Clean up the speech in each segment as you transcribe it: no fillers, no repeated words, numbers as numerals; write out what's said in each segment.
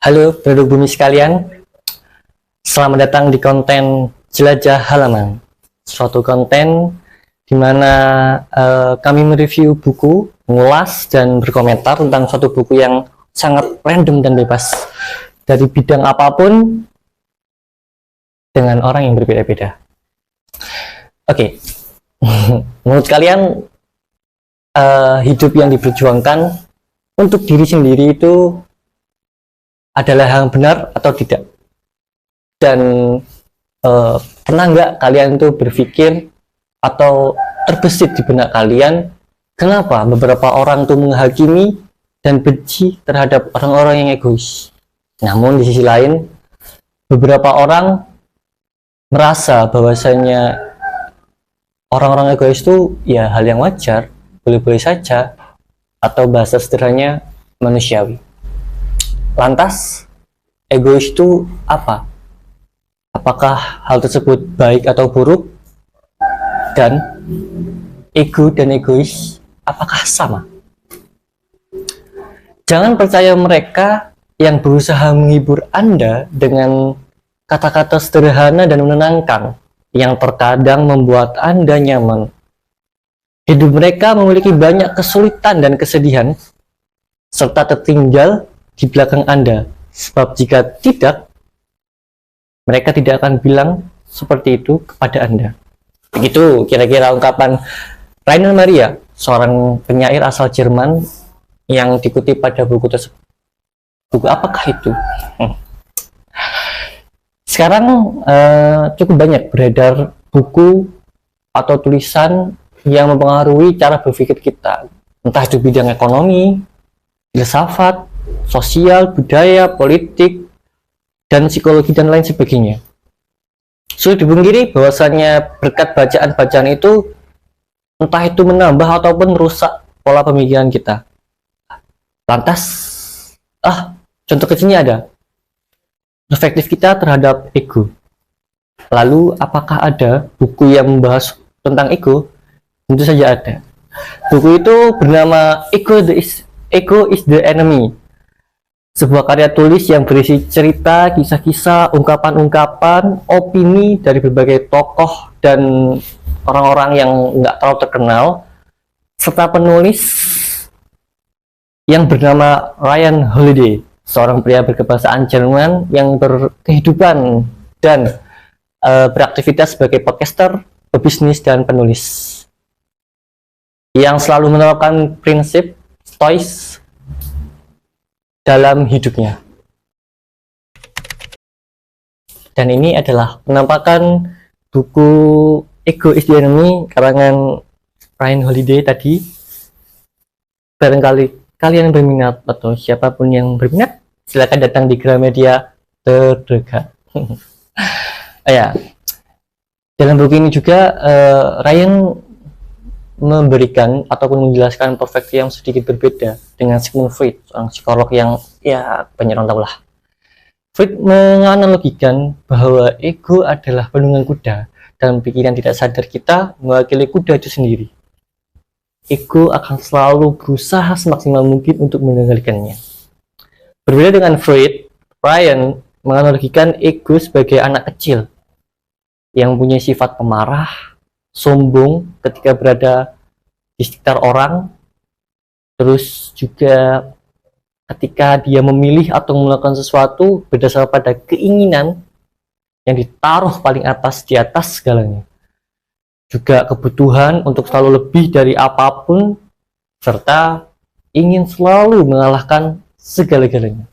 Halo penduduk bumi sekalian, selamat datang di konten Jelajah Halaman. Suatu konten di mana kami mereview buku, mengulas dan berkomentar tentang suatu buku yang sangat random dan bebas dari bidang apapun dengan orang yang berbeda-beda. Oke, menurut kalian hidup yang diperjuangkan untuk diri sendiri itu adalah hal yang benar atau tidak? Dan pernah nggak kalian tuh berpikir atau terbesit di benak kalian kenapa beberapa orang tuh menghakimi dan benci terhadap orang-orang yang egois, namun di sisi lain beberapa orang merasa bahwasanya orang-orang egois itu ya hal yang wajar, boleh-boleh saja, atau bahasa sederhananya manusiawi. Lantas, egois itu apa? Apakah hal tersebut baik atau buruk? Dan ego dan egois apakah sama? Jangan percaya mereka yang berusaha menghibur Anda dengan kata-kata sederhana dan menenangkan yang terkadang membuat Anda nyaman. Hidup mereka memiliki banyak kesulitan dan kesedihan serta tertinggal di belakang Anda, sebab jika tidak, mereka tidak akan bilang seperti itu kepada Anda. Begitu kira-kira ungkapan Rainer Maria, seorang penyair asal Jerman yang dikutip pada buku tersebut. Buku apakah itu? Sekarang cukup banyak beredar buku atau tulisan yang mempengaruhi cara berpikir kita, entah itu bidang ekonomi, filsafat, sosial, budaya, politik, dan psikologi dan lain sebagainya. Sulit dipungkiri bahwasanya berkat bacaan-bacaan itu entah itu menambah ataupun merusak pola pemikiran kita. Lantas, contoh kecilnya ada perspektif kita terhadap ego. Lalu apakah ada buku yang membahas tentang ego? Tentu saja ada. Buku itu bernama Ego is the Enemy, sebuah karya tulis yang berisi cerita, kisah-kisah, ungkapan-ungkapan, opini dari berbagai tokoh dan orang-orang yang nggak terlalu terkenal, serta penulis yang bernama Ryan Holiday, seorang pria berkebahasaan Jerman yang berkehidupan dan beraktivitas sebagai podcaster, pebisnis, dan penulis yang selalu menerapkan prinsip stois dalam hidupnya. Dan ini adalah penampakan buku Ego is the Enemy karangan Ryan Holiday tadi. Barangkali kalian berminat atau siapapun yang berminat, silakan datang di Gramedia terdekat. Ya, dalam buku ini juga Ryan memberikan ataupun menjelaskan perspektif yang sedikit berbeda dengan Sigmund Freud, seorang psikolog yang ya banyak orang tahu lah. Freud menganalogikan bahwa ego adalah penunggang kuda dalam pikiran tidak sadar kita mewakili kuda itu sendiri. Ego akan selalu berusaha semaksimal mungkin untuk mengendalikannya. Berbeda dengan Freud, Ryan menganalogikan ego sebagai anak kecil yang punya sifat pemarah, sombong ketika berada di sekitar orang, terus juga ketika dia memilih atau melakukan sesuatu berdasarkan pada keinginan yang ditaruh paling atas di atas segalanya, juga kebutuhan untuk selalu lebih dari apapun, serta ingin selalu mengalahkan segala-galanya.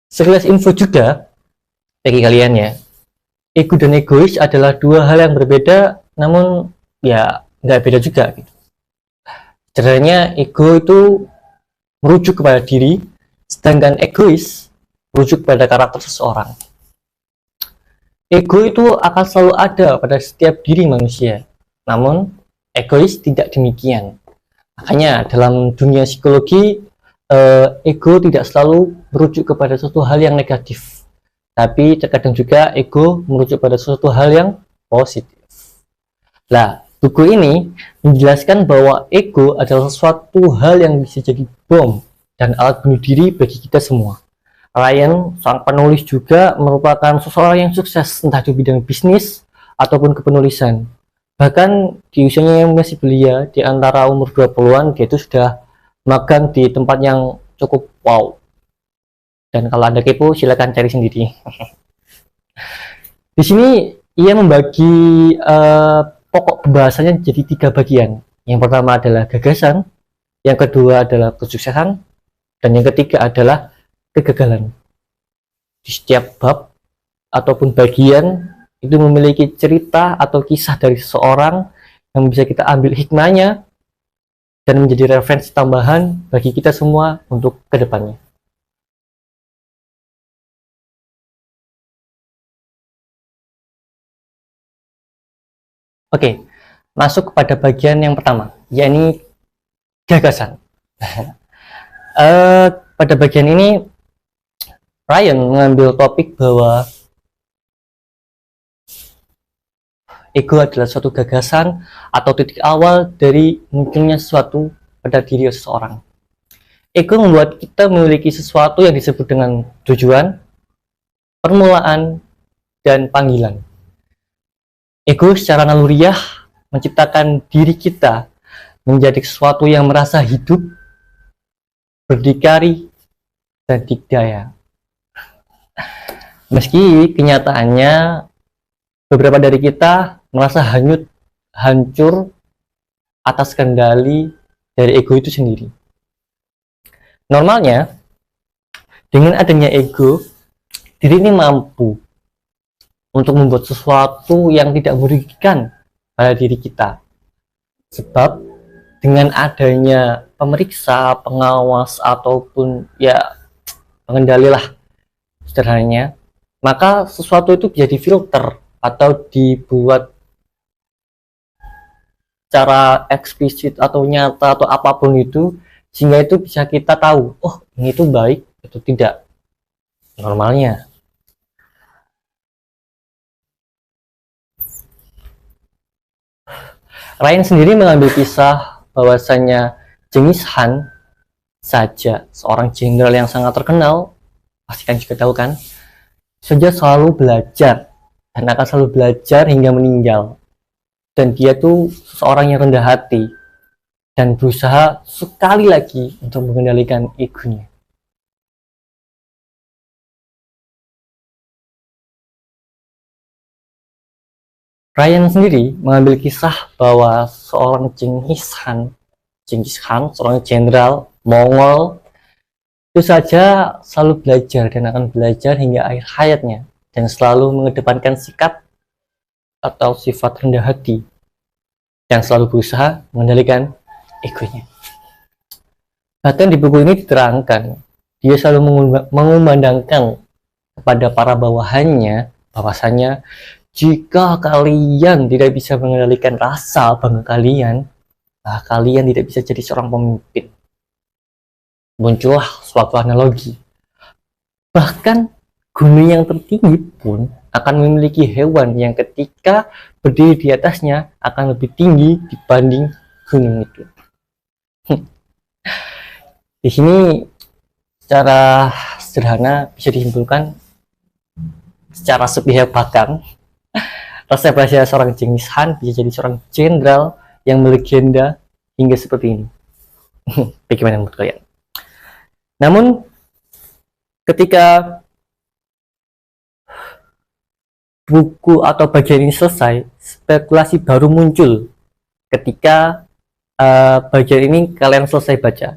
Sekilas info juga bagi kalian ya, ego dan egois adalah dua hal yang berbeda, namun ya nggak beda juga gitu. Sebenarnya ego itu merujuk kepada diri, sedangkan egois merujuk pada karakter seseorang. Ego itu akan selalu ada pada setiap diri manusia, namun egois tidak demikian. Makanya dalam dunia psikologi, ego tidak selalu merujuk kepada suatu hal yang negatif, tapi terkadang juga ego merujuk pada suatu hal yang positif. Nah, buku ini menjelaskan bahwa ego adalah suatu hal yang bisa jadi bom dan alat bunuh diri bagi kita semua. Ryan, sang penulis, juga merupakan seseorang yang sukses entah di bidang bisnis ataupun kepenulisan. Bahkan di usianya yang masih belia, di antara umur 20-an, dia itu sudah magang di tempat yang cukup wow. Dan kalau Anda kepo, silakan cari sendiri. Di sini ia membagi pokok pembahasannya jadi 3 bagian. Yang pertama adalah gagasan, yang kedua adalah kesuksesan, dan yang ketiga adalah kegagalan. Di setiap bab ataupun bagian itu memiliki cerita atau kisah dari seseorang yang bisa kita ambil hikmahnya dan menjadi referensi tambahan bagi kita semua untuk kedepannya. Oke, masuk kepada bagian yang pertama, yakni gagasan. Pada bagian ini Ryan mengambil topik bahwa ego adalah suatu gagasan atau titik awal dari munculnya sesuatu pada diri seseorang. Ego membuat kita memiliki sesuatu yang disebut dengan tujuan, permulaan, dan panggilan. Ego secara naluriah menciptakan diri kita menjadi sesuatu yang merasa hidup, berdikari, dan dikdaya. Meski kenyataannya beberapa dari kita merasa hancur atas kendali dari ego itu sendiri. Normalnya, dengan adanya ego, diri ini mampu untuk membuat sesuatu yang tidak merugikan pada diri kita. Sebab dengan adanya pemeriksa, pengawas, ataupun ya pengendali lah sederhananya, maka sesuatu itu bisa difilter atau dibuat secara eksplisit atau nyata atau apapun itu, sehingga itu bisa kita tahu, oh ini itu baik atau tidak normalnya. Ryan sendiri mengambil kisah bahwasanya Genghis Khan saja, seorang jenderal yang sangat terkenal, pasti kan juga tahu kan, saja selalu belajar dan akan selalu belajar hingga meninggal. Dan dia tuh seorang yang rendah hati dan berusaha sekali lagi untuk mengendalikan egonya. Ryan sendiri mengambil kisah bahwa seorang Genghis Khan, seorang jenderal Mongol, itu saja selalu belajar dan akan belajar hingga akhir hayatnya, dan selalu mengedepankan sikap atau sifat rendah hati dan selalu berusaha mengendalikan egonya. Bahkan di buku ini diterangkan, dia selalu mengumandangkan kepada para bawahannya bahwasanya jika kalian tidak bisa mengendalikan rasa bangga kalian, kalian tidak bisa jadi seorang pemimpin. Muncullah suatu analogi. Bahkan gunung yang tertinggi pun akan memiliki hewan yang ketika berdiri di atasnya akan lebih tinggi dibanding gunung itu. Di sini secara sederhana bisa disimpulkan secara sepihak bahkan resep rahasia seorang Genghis Khan bisa jadi seorang jenderal yang melegenda hingga seperti ini. Bagaimana menurut kalian? Namun ketika buku atau bagian ini selesai, spekulasi baru muncul ketika bagian ini kalian selesai baca.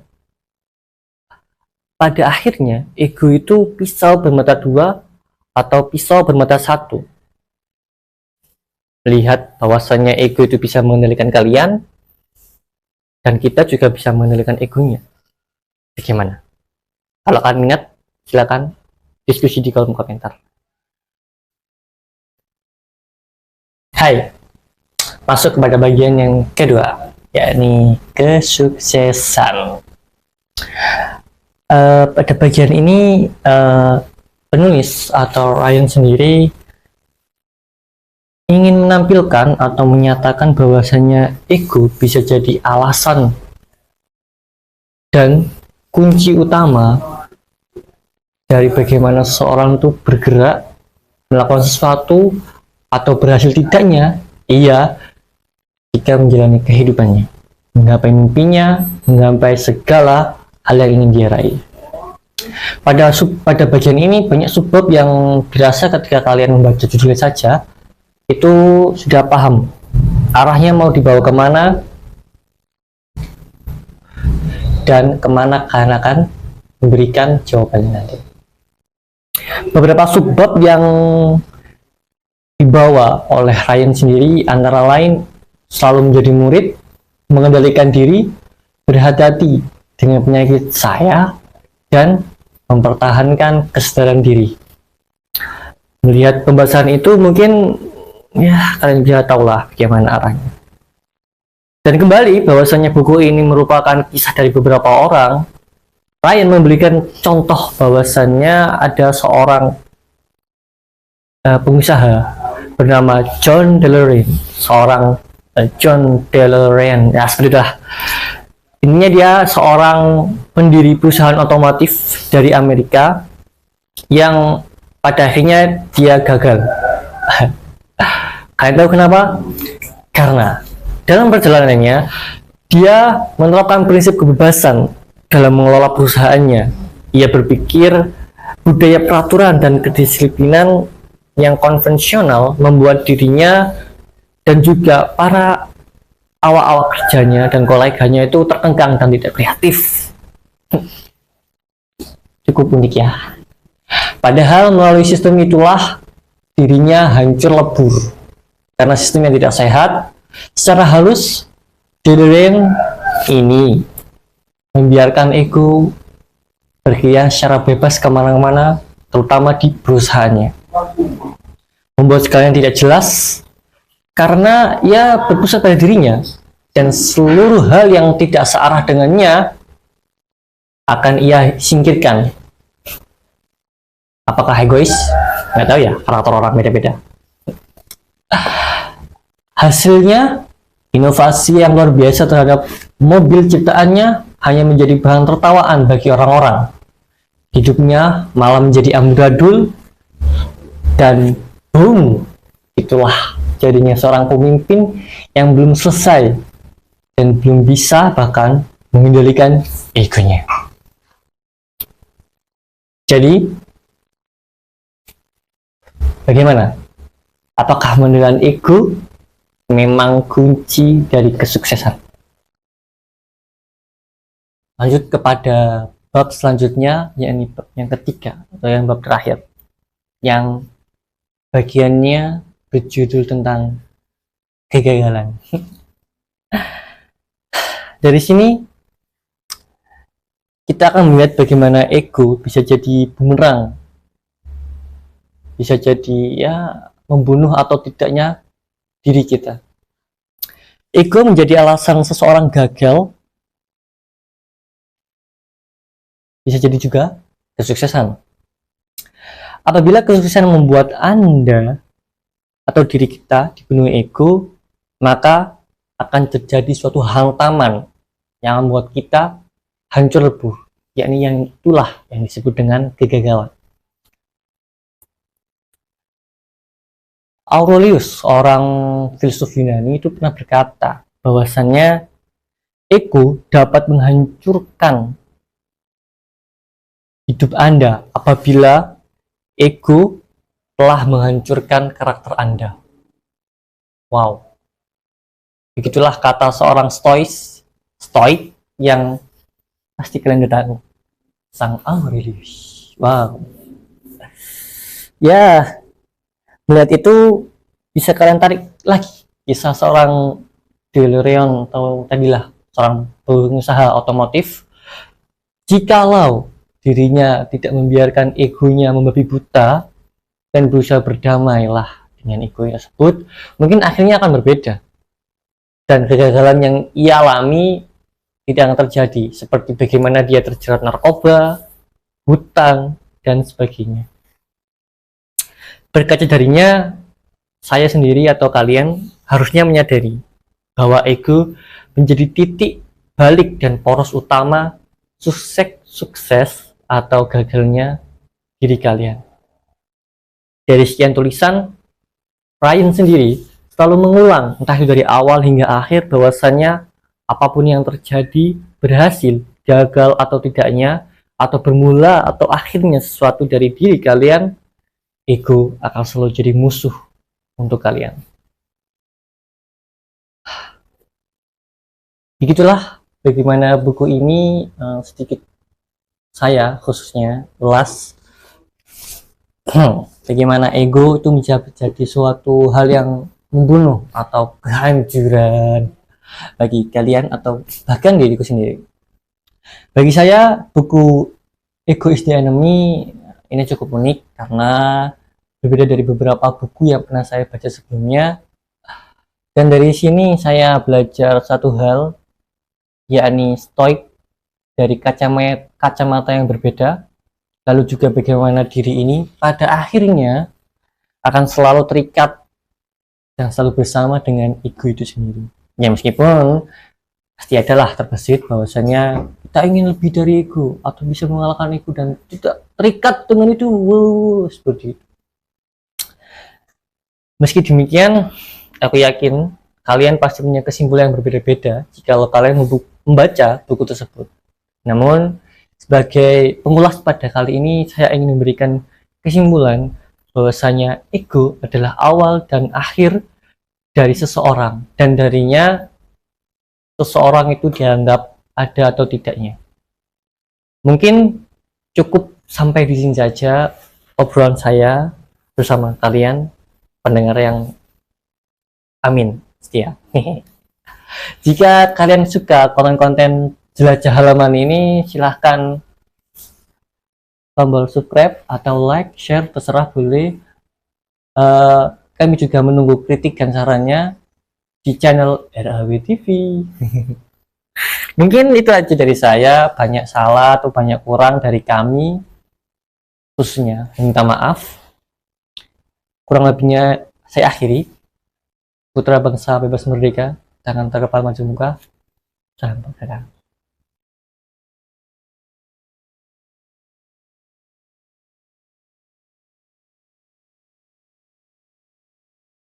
Pada akhirnya, ego itu pisau bermata dua atau pisau bermata satu. Melihat bahwasannya ego itu bisa mengendalikan kalian, dan kita juga bisa mengendalikan egonya. Bagaimana? Kalau kalian minat, silakan diskusi di kolom komentar. Hai, masuk kepada bagian yang kedua, yakni kesuksesan. Pada bagian ini penulis atau Ryan sendiri ingin menampilkan atau menyatakan bahwasanya ego bisa jadi alasan dan kunci utama dari bagaimana seseorang itu bergerak, melakukan sesuatu, atau berhasil tidaknya, ia jika menjalani kehidupannya, menggapai mimpinya, menggapai segala hal yang ingin dia raih. Pada bagian ini banyak subbab yang dirasa ketika kalian membaca judulnya saja itu sudah paham arahnya mau dibawa kemana dan kemana kalian akan memberikan jawabannya nanti. Beberapa subbab yang dibawa oleh Ryan sendiri antara lain selalu menjadi murid, mengendalikan diri, berhati-hati dengan penyakit saya, dan mempertahankan kesadaran diri. Melihat pembahasan itu mungkin ya kalian bisa tahu lah bagaimana arahnya. Dan kembali bahwasanya buku ini merupakan kisah dari beberapa orang. Ryan memberikan contoh bahwasannya ada seorang pengusaha bernama John DeLorean, seorang John DeLorean, ya seperti itulah. Ininya dia seorang pendiri perusahaan otomotif dari Amerika yang pada akhirnya dia gagal. Kalian tahu kenapa? Karena dalam perjalanannya dia menerapkan prinsip kebebasan dalam mengelola perusahaannya. Ia berpikir budaya peraturan dan kedisiplinan yang konvensional membuat dirinya dan juga para awak-awak kerjanya dan koleganya itu terkengkang dan tidak kreatif. Cukup unik ya. Padahal melalui sistem itulah dirinya hancur lebur karena sistem yang tidak sehat. Secara halus, DeLorean ini membiarkan ego berkeliaran secara bebas kemana-mana, terutama di perusahaannya. Membuat sekalian tidak jelas karena ia berpusat pada dirinya dan seluruh hal yang tidak searah dengannya akan ia singkirkan. Apakah egois? Nggak tahu ya, karakter orang beda-beda. Hasilnya, inovasi yang luar biasa terhadap mobil ciptaannya hanya menjadi bahan tertawaan bagi orang-orang. Hidupnya malah menjadi amburadul dan boom, itulah jadinya seorang pemimpin yang belum selesai dan belum bisa bahkan mengendalikan egonya. Jadi, bagaimana? Apakah mengendalikan ego memang kunci dari kesuksesan? Lanjut kepada bab selanjutnya, yakni bab yang ketiga atau yang bab terakhir, yang bagiannya berjudul tentang kegagalan. Dari sini kita akan melihat bagaimana ego bisa jadi bumerang, bisa jadi ya membunuh atau tidaknya diri kita. Ego menjadi alasan seseorang gagal, bisa jadi juga kesuksesan. Apabila kesuksesan membuat Anda atau diri kita dipenuhi ego, maka akan terjadi suatu hantaman yang membuat kita hancur lebur, yakni yang itulah yang disebut dengan kegagalan. Aurelius, orang filsuf Yunani, itu pernah berkata bahwasannya ego dapat menghancurkan hidup Anda apabila ego telah menghancurkan karakter Anda. Wow. Begitulah kata seorang stoik yang pasti kalian udah tahu. Sang Aurelius. Wow. Ya, melihat itu bisa kalian tarik lagi kisah seorang DeLorean atau tadilah seorang pengusaha otomotif. Jikalau dirinya tidak membiarkan egonya membabi buta dan berusaha berdamailah dengan ego tersebut, mungkin akhirnya akan berbeda dan kegagalan yang ia alami tidak akan terjadi, seperti bagaimana dia terjerat narkoba, hutang, dan sebagainya. Berkaca darinya, saya sendiri atau kalian harusnya menyadari bahwa ego menjadi titik balik dan poros utama sukses atau gagalnya diri kalian. Dari sekian tulisan, Ryan sendiri selalu mengulang entah itu dari awal hingga akhir bahwasannya apapun yang terjadi, berhasil, gagal atau tidaknya, atau bermula atau akhirnya sesuatu dari diri kalian, ego akan selalu jadi musuh untuk kalian. Begitulah bagaimana buku ini sedikit saya khususnya ulas bagaimana ego itu menjadi suatu hal yang membunuh atau kehancuran bagi kalian atau bahkan diriku sendiri. Bagi saya buku Ego is the Enemy ini cukup unik karena berbeda dari beberapa buku yang pernah saya baca sebelumnya, dan dari sini saya belajar satu hal, yakni stoik dari kacamata yang berbeda, lalu juga bagaimana diri ini pada akhirnya akan selalu terikat dan selalu bersama dengan ego itu sendiri. Ya meskipun pasti adalah terbesit bahwasanya kita ingin lebih dari ego atau bisa mengalahkan ego dan tidak terikat dengan itu, seperti itu. Meski demikian, aku yakin kalian pasti punya kesimpulan yang berbeda-beda jika kalian membaca buku tersebut. Namun, sebagai pengulas pada kali ini, saya ingin memberikan kesimpulan bahwasanya ego adalah awal dan akhir dari seseorang, dan darinya seseorang itu dianggap ada atau tidaknya. Mungkin cukup sampai di sini saja obrolan saya bersama kalian, pendengar yang amin setia. Jika kalian suka konten-konten jelajah halaman ini, silahkan tombol subscribe atau like, share, terserah boleh. Kami juga menunggu kritik dan sarannya di channel RAW TV. Mungkin itu aja dari saya, banyak salah atau banyak kurang dari kami, khususnya minta maaf. Kurang lebihnya saya akhiri. Putra bangsa bebas merdeka, jangan terkepal maju muka. Salam perdeka.